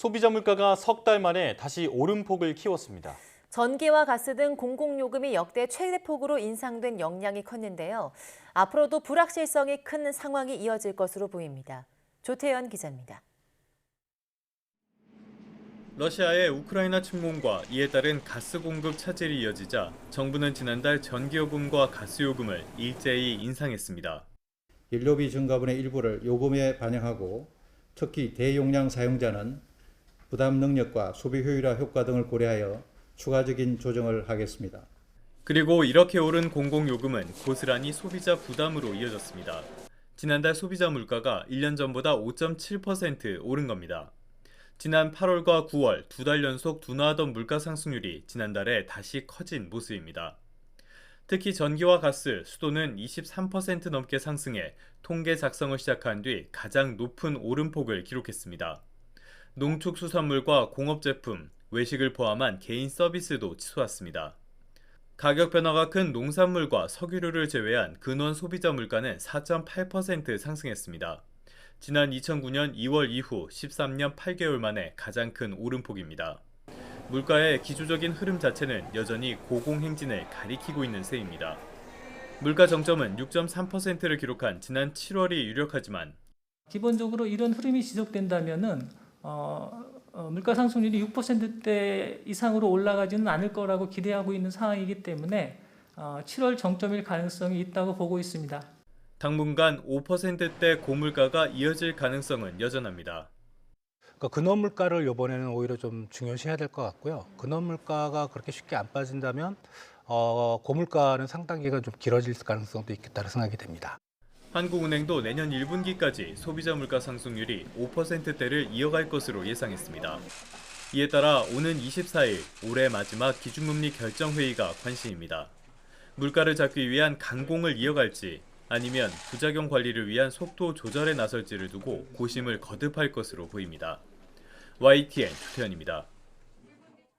소비자 물가가 석 달 만에 다시 오름폭을 키웠습니다. 전기와 가스 등 공공요금이 역대 최대폭으로 인상된 영향이 컸는데요. 앞으로도 불확실성이 큰 상황이 이어질 것으로 보입니다. 조태현 기자입니다. 러시아의 우크라이나 침공과 이에 따른 가스 공급 차질이 이어지자 정부는 지난달 전기요금과 가스요금을 일제히 인상했습니다. 연료비 증가분의 일부를 요금에 반영하고 특히 대용량 사용자는 부담 능력과 소비 효율화 효과 등을 고려하여 추가적인 조정을 하겠습니다. 그리고 이렇게 오른 공공요금은 고스란히 소비자 부담으로 이어졌습니다. 지난달 소비자 물가가 1년 전보다 5.7% 오른 겁니다. 지난 8월과 9월 두 달 연속 둔화하던 물가 상승률이 지난달에 다시 커진 모습입니다. 특히 전기와 가스, 수도는 23% 넘게 상승해 통계 작성을 시작한 뒤 가장 높은 오름폭을 기록했습니다. 농축수산물과 공업제품, 외식을 포함한 개인 서비스도 치솟았습니다. 가격 변화가 큰 농산물과 석유류를 제외한 근원 소비자 물가는 4.8% 상승했습니다. 지난 2009년 2월 이후 13년 8개월 만에 가장 큰 오름폭입니다. 물가의 기초적인 흐름 자체는 여전히 고공행진을 가리키고 있는 셈입니다. 물가 정점은 6.3%를 기록한 지난 7월이 유력하지만 기본적으로 이런 흐름이 지속된다면은 물가 상승률이 6%대 이상으로 올라가지는 않을 거라고 기대하고 있는 상황이기 때문에 7월 정점일 가능성이 있다고 보고 있습니다. 당분간 5%대 고물가가 이어질 가능성은 여전합니다. 그러니까 근원 물가를 이번에는 오히려 좀 중요시해야 될 것 같고요. 근원 물가가 그렇게 쉽게 안 빠진다면 고물가는 상당 기간 좀 길어질 가능성도 있겠다는 생각이 됩니다. 한국은행도 내년 1분기까지 소비자 물가 상승률이 5%대를 이어갈 것으로 예상했습니다. 이에 따라 오는 24일 올해 마지막 기준금리 결정회의가 관심입니다. 물가를 잡기 위한 강공을 이어갈지 아니면 부작용 관리를 위한 속도 조절에 나설지를 두고 고심을 거듭할 것으로 보입니다. YTN 조태현입니다.